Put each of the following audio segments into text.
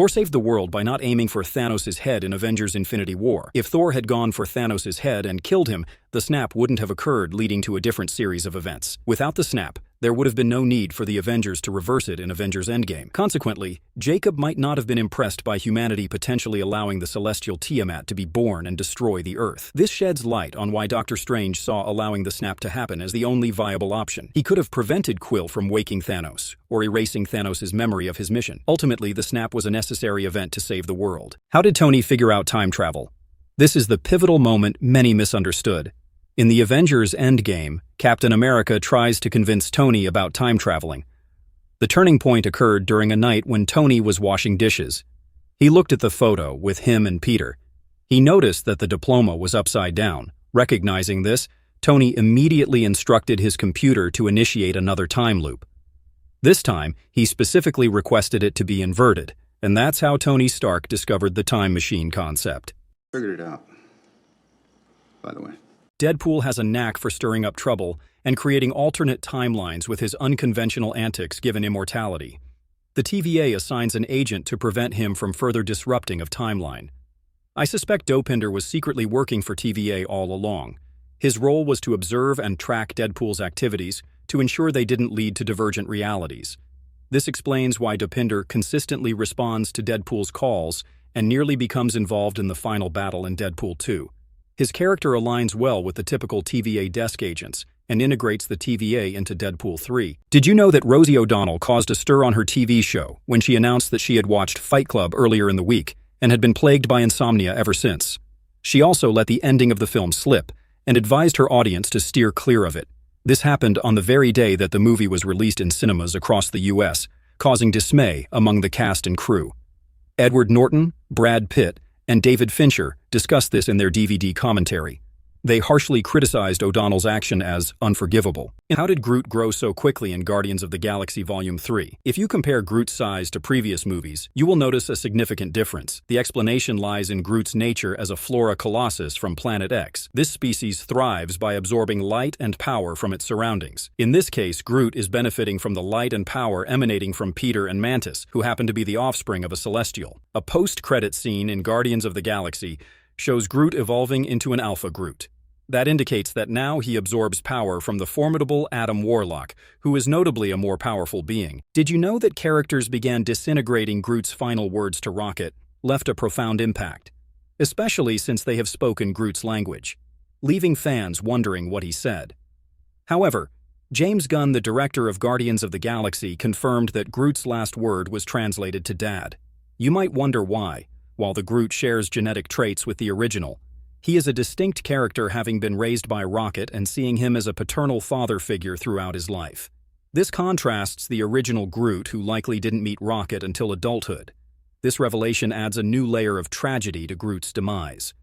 Thor saved the world by not aiming for Thanos' head in Avengers Infinity War. If Thor had gone for Thanos' head and killed him, the snap wouldn't have occurred, leading to a different series of events. Without the snap, there would have been no need for the Avengers to reverse it in Avengers Endgame. Consequently, Jacob might not have been impressed by humanity potentially allowing the celestial Tiamat to be born and destroy the Earth. This sheds light on why Doctor Strange saw allowing the snap to happen as the only viable option. He could have prevented Quill from waking Thanos, or erasing Thanos' memory of his mission. Ultimately, the snap was a necessary event to save the world. How did Tony figure out time travel? This is the pivotal moment many misunderstood. In the Avengers Endgame, Captain America tries to convince Tony about time traveling. The turning point occurred during a night when Tony was washing dishes. He looked at the photo with him and Peter. He noticed that the diploma was upside down. Recognizing this, Tony immediately instructed his computer to initiate another time loop. This time, he specifically requested it to be inverted, and that's how Tony Stark discovered the time machine concept. Figured it out, by the way. Deadpool has a knack for stirring up trouble and creating alternate timelines with his unconventional antics given immortality. The TVA assigns an agent to prevent him from further disrupting of timeline. I suspect Dopinder was secretly working for TVA all along. His role was to observe and track Deadpool's activities to ensure they didn't lead to divergent realities. This explains why Dopinder consistently responds to Deadpool's calls and nearly becomes involved in the final battle in Deadpool 2. His character aligns well with the typical TVA desk agents and integrates the TVA into Deadpool 3. Did you know that Rosie O'Donnell caused a stir on her TV show when she announced that she had watched Fight Club earlier in the week and had been plagued by insomnia ever since? She also let the ending of the film slip and advised her audience to steer clear of it. This happened on the very day that the movie was released in cinemas across the U.S., causing dismay among the cast and crew. Edward Norton, Brad Pitt, and David Fincher discussed this in their DVD commentary. They harshly criticized O'Donnell's action as unforgivable. How did Groot grow so quickly in Guardians of the Galaxy Volume 3? If you compare Groot's size to previous movies, you will notice a significant difference. The explanation lies in Groot's nature as a flora colossus from Planet X. This species thrives by absorbing light and power from its surroundings. In this case, Groot is benefiting from the light and power emanating from Peter and Mantis, who happen to be the offspring of a Celestial. A post-credit scene in Guardians of the Galaxy shows Groot evolving into an Alpha Groot. That indicates that now he absorbs power from the formidable Adam Warlock, who is notably a more powerful being. Did you know that characters began disintegrating Groot's final words to Rocket left a profound impact, especially since they have spoken Groot's language, leaving fans wondering what he said? However, James Gunn, the director of Guardians of the Galaxy, confirmed that Groot's last word was translated to Dad. You might wonder why. While the Groot shares genetic traits with the original, he is a distinct character, having been raised by Rocket and seeing him as a paternal father figure throughout his life. This contrasts the original Groot, who likely didn't meet Rocket until adulthood. This revelation adds a new layer of tragedy to Groot's demise,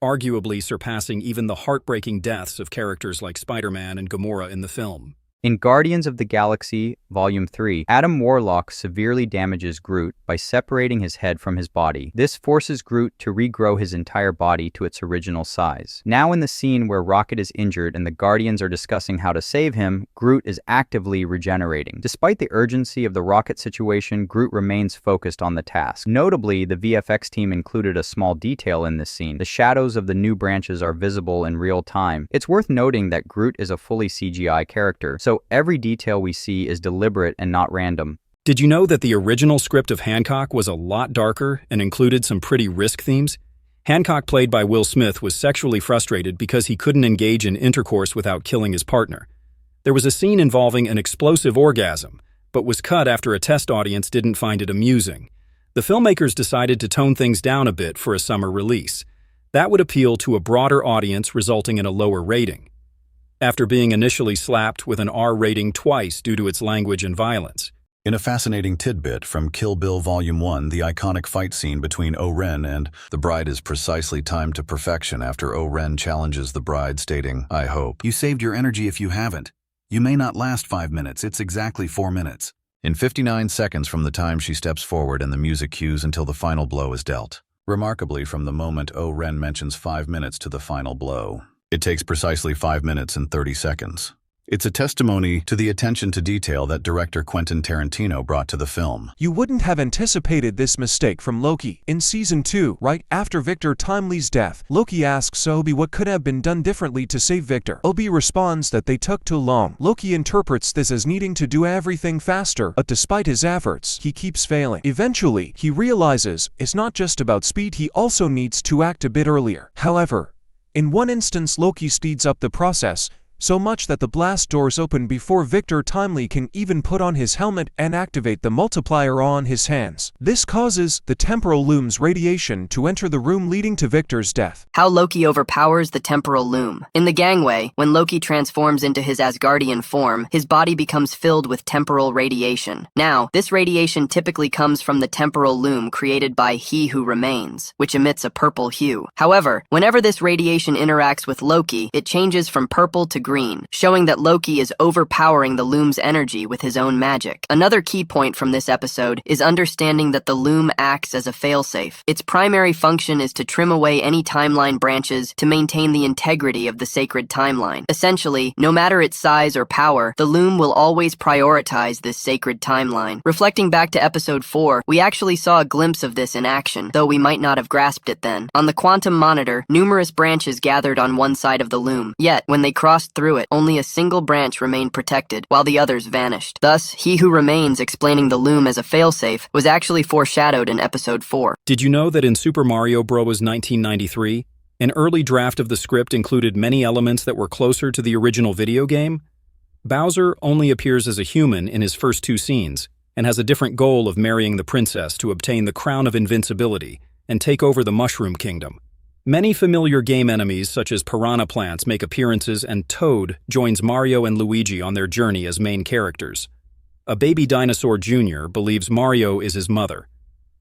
arguably surpassing even the heartbreaking deaths of characters like Spider-Man and Gamora in the film. In Guardians of the Galaxy Volume 3, Adam Warlock severely damages Groot by separating his head from his body. This forces Groot to regrow his entire body to its original size. Now in the scene where Rocket is injured and the Guardians are discussing how to save him, Groot is actively regenerating. Despite the urgency of the Rocket situation, Groot remains focused on the task. Notably, the VFX team included a small detail in this scene. The shadows of the new branches are visible in real time. It's worth noting that Groot is a fully CGI character, so every detail we see is deliberate and not random. Did you know that the original script of Hancock was a lot darker and included some pretty risk themes? Hancock, played by Will Smith, was sexually frustrated because he couldn't engage in intercourse without killing his partner. There was a scene involving an explosive orgasm, but was cut after a test audience didn't find it amusing. The filmmakers decided to tone things down a bit for a summer release. That would appeal to a broader audience, resulting in a lower rating, after being initially slapped with an R rating twice due to its language and violence. In a fascinating tidbit from Kill Bill Volume 1, the iconic fight scene between O-Ren and the bride is precisely timed to perfection after O-Ren challenges the bride, stating, "I hope you saved your energy. If you haven't, you may not last 5 minutes. It's exactly 4 minutes. In 59 seconds from the time she steps forward and the music cues until the final blow is dealt. Remarkably, from the moment O-Ren mentions 5 minutes to the final blow, it takes precisely 5 minutes and 30 seconds. It's a testimony to the attention to detail that director Quentin Tarantino brought to the film. You wouldn't have anticipated this mistake from Loki. In Season 2, right after Victor Timely's death, Loki asks Obi what could have been done differently to save Victor. Obi responds that they took too long. Loki interprets this as needing to do everything faster, but despite his efforts, he keeps failing. Eventually, he realizes it's not just about speed, he also needs to act a bit earlier. However, in one instance, Loki speeds up the process, so much that the blast doors open before Victor Timely can even put on his helmet and activate the multiplier on his hands. This causes the temporal loom's radiation to enter the room, leading to Victor's death. How Loki overpowers the temporal loom. In the gangway, when Loki transforms into his Asgardian form, his body becomes filled with temporal radiation. Now, this radiation typically comes from the temporal loom created by He Who Remains, which emits a purple hue. However, whenever this radiation interacts with Loki, it changes from purple to green, showing that Loki is overpowering the loom's energy with his own magic. Another key point from this episode is understanding that the loom acts as a failsafe. Its primary function is to trim away any timeline branches to maintain the integrity of the sacred timeline. Essentially, no matter its size or power, the loom will always prioritize this sacred timeline. Reflecting back to episode 4, we actually saw a glimpse of this in action, though we might not have grasped it then. On the quantum monitor, numerous branches gathered on one side of the loom. Yet, when they crossed through it, only a single branch remained protected, while the others vanished. Thus, He Who Remains explaining the loom as a failsafe was actually foreshadowed in episode 4. Did you know that in Super Mario Bros. 1993, an early draft of the script included many elements that were closer to the original video game? Bowser only appears as a human in his first 2 scenes, and has a different goal of marrying the princess to obtain the Crown of Invincibility and take over the Mushroom Kingdom. Many familiar game enemies such as piranha plants make appearances, and Toad joins Mario and Luigi on their journey as main characters. A baby dinosaur Jr. believes Mario is his mother.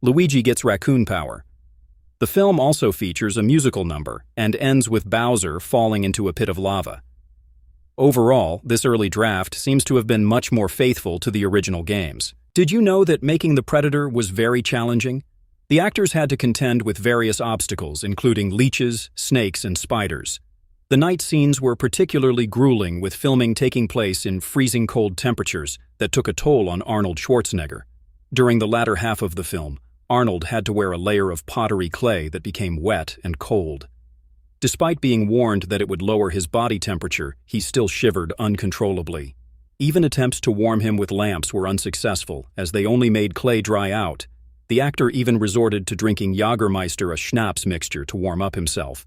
Luigi gets raccoon power. The film also features a musical number and ends with Bowser falling into a pit of lava. Overall, this early draft seems to have been much more faithful to the original games. Did you know that making the Predator was very challenging? The actors had to contend with various obstacles, including leeches, snakes, and spiders. The night scenes were particularly grueling, with filming taking place in freezing cold temperatures that took a toll on Arnold Schwarzenegger. During the latter half of the film, Arnold had to wear a layer of pottery clay that became wet and cold. Despite being warned that it would lower his body temperature, he still shivered uncontrollably. Even attempts to warm him with lamps were unsuccessful, as they only made clay dry out. The actor even resorted to drinking Jägermeister, a schnapps mixture, to warm up himself.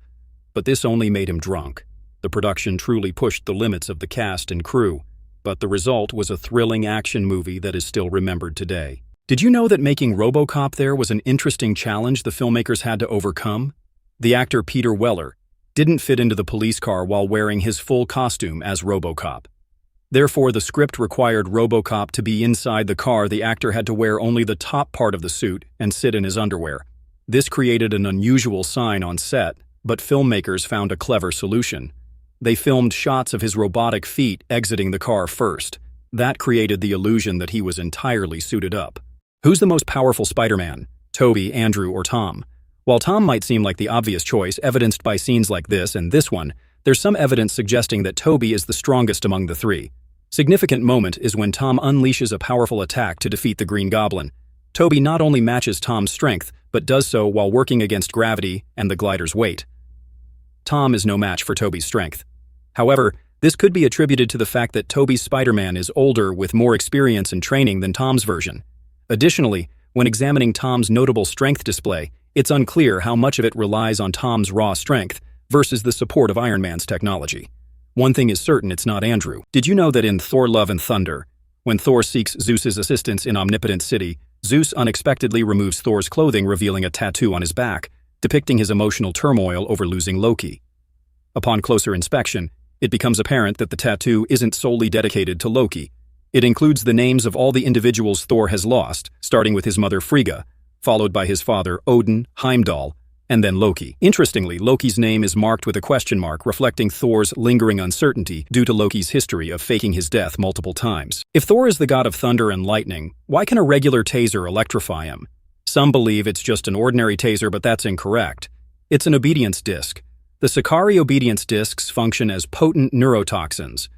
But this only made him drunk. The production truly pushed the limits of the cast and crew, but the result was a thrilling action movie that is still remembered today. Did you know that making RoboCop there was an interesting challenge the filmmakers had to overcome? The actor Peter Weller didn't fit into the police car while wearing his full costume as RoboCop. Therefore, the script required RoboCop to be inside the car. The actor had to wear only the top part of the suit and sit in his underwear. This created an unusual sign on set, but filmmakers found a clever solution. They filmed shots of his robotic feet exiting the car first. That created the illusion that he was entirely suited up. Who's the most powerful Spider-Man? Tobey, Andrew, or Tom? While Tom might seem like the obvious choice, evidenced by scenes like this and this one, there's some evidence suggesting that Tobey is the strongest among the 3. Significant moment is when Tom unleashes a powerful attack to defeat the Green Goblin. Tobey not only matches Tom's strength, but does so while working against gravity and the glider's weight. Tom is no match for Tobey's strength. However, this could be attributed to the fact that Tobey's Spider-Man is older with more experience and training than Tom's version. Additionally, when examining Tom's notable strength display, it's unclear how much of it relies on Tom's raw strength versus the support of Iron Man's technology. One thing is certain, it's not Andrew. Did you know that in Thor: Love and Thunder, when Thor seeks Zeus's assistance in Omnipotent City, Zeus unexpectedly removes Thor's clothing, revealing a tattoo on his back, depicting his emotional turmoil over losing Loki. Upon closer inspection, it becomes apparent that the tattoo isn't solely dedicated to Loki. It includes the names of all the individuals Thor has lost, starting with his mother Frigga, followed by his father Odin, Heimdall, and then Loki. Interestingly, Loki's name is marked with a question mark, reflecting Thor's lingering uncertainty due to Loki's history of faking his death multiple times. If Thor is the god of thunder and lightning, why can a regular taser electrify him? Some believe it's just an ordinary taser, but that's incorrect. It's an obedience disc. The Sakari obedience discs function as potent neurotoxins.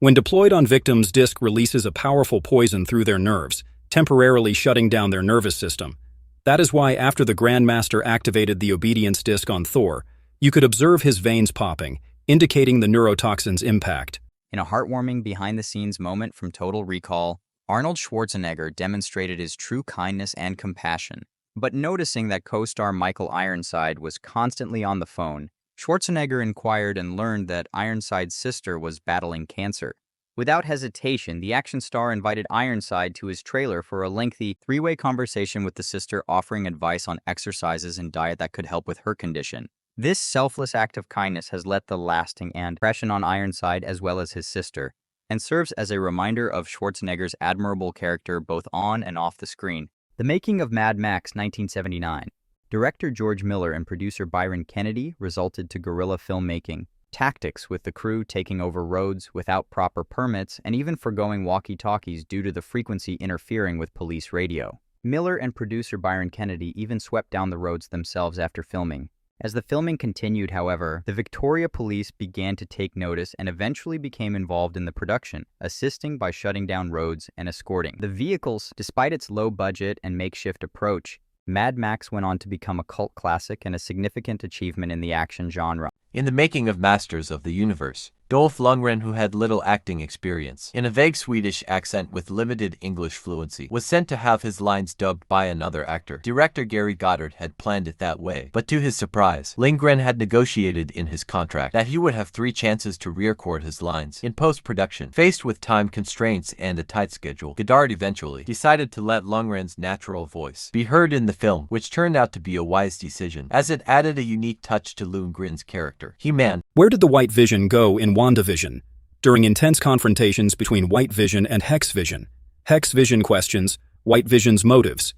When deployed on victims, disc releases a powerful poison through their nerves, temporarily shutting down their nervous system. That is why after the Grandmaster activated the obedience disc on Thor, you could observe his veins popping, indicating the neurotoxin's impact. In a heartwarming behind-the-scenes moment from Total Recall, Arnold Schwarzenegger demonstrated his true kindness and compassion. But noticing that co-star Michael Ironside was constantly on the phone, Schwarzenegger inquired and learned that Ironside's sister was battling cancer. Without hesitation, the action star invited Ironside to his trailer for a lengthy three-way conversation with the sister, offering advice on exercises and diet that could help with her condition. This selfless act of kindness has left a lasting impression on Ironside as well as his sister, and serves as a reminder of Schwarzenegger's admirable character both on and off the screen. The making of Mad Max 1979. Director George Miller and producer Byron Kennedy resulted to guerrilla filmmaking tactics, with the crew taking over roads without proper permits and even forgoing walkie-talkies due to the frequency interfering with police radio. Miller and producer Byron Kennedy even swept down the roads themselves after filming. As the filming continued, however, the Victoria Police began to take notice and eventually became involved in the production, assisting by shutting down roads and escorting the vehicles. Despite its low budget and makeshift approach, Mad Max went on to become a cult classic and a significant achievement in the action genre. In the making of Masters of the Universe, Dolph Lundgren, who had little acting experience, in a vague Swedish accent with limited English fluency, was sent to have his lines dubbed by another actor. Director Gary Goddard had planned it that way, but to his surprise, Lundgren had negotiated in his contract that he would have 3 chances to re-record his lines in post-production. Faced with time constraints and a tight schedule, Goddard eventually decided to let Lundgren's natural voice be heard in the film, which turned out to be a wise decision, as it added a unique touch to Lundgren's character. He-Man. Where did the White Vision go in WandaVision? During intense confrontations between White Vision and Hex Vision, Hex Vision questions White Vision's motives.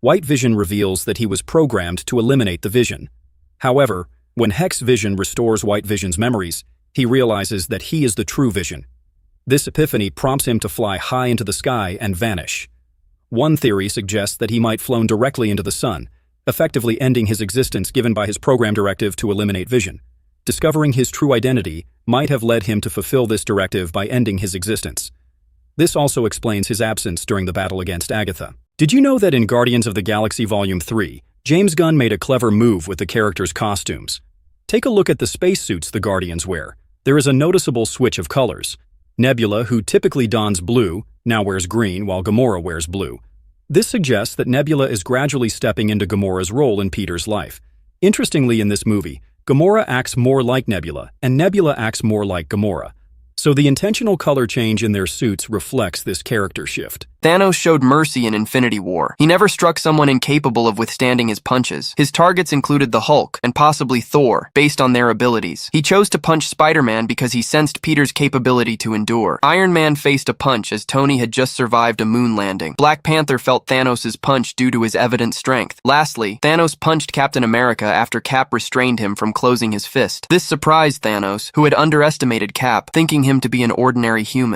White Vision reveals that he was programmed to eliminate the Vision. However, when Hex Vision restores White Vision's memories, he realizes that he is the true Vision. This epiphany prompts him to fly high into the sky and vanish. One theory suggests that he might have flown directly into the sun, effectively ending his existence given by his program directive to eliminate Vision. Discovering his true identity might have led him to fulfill this directive by ending his existence. This also explains his absence during the battle against Agatha. Did you know that in Guardians of the Galaxy Volume 3, James Gunn made a clever move with the characters' costumes? Take a look at the spacesuits the Guardians wear. There is a noticeable switch of colors. Nebula, who typically dons blue, now wears green, while Gamora wears blue. This suggests that Nebula is gradually stepping into Gamora's role in Peter's life. Interestingly, in this movie, Gamora acts more like Nebula, and Nebula acts more like Gamora. So the intentional color change in their suits reflects this character shift. Thanos showed mercy in Infinity War. He never struck someone incapable of withstanding his punches. His targets included the Hulk and possibly Thor, based on their abilities. He chose to punch Spider-Man because he sensed Peter's capability to endure. Iron Man faced a punch as Tony had just survived a moon landing. Black Panther felt Thanos' punch due to his evident strength. Lastly, Thanos punched Captain America after Cap restrained him from closing his fist. This surprised Thanos, who had underestimated Cap, thinking him to be an ordinary human.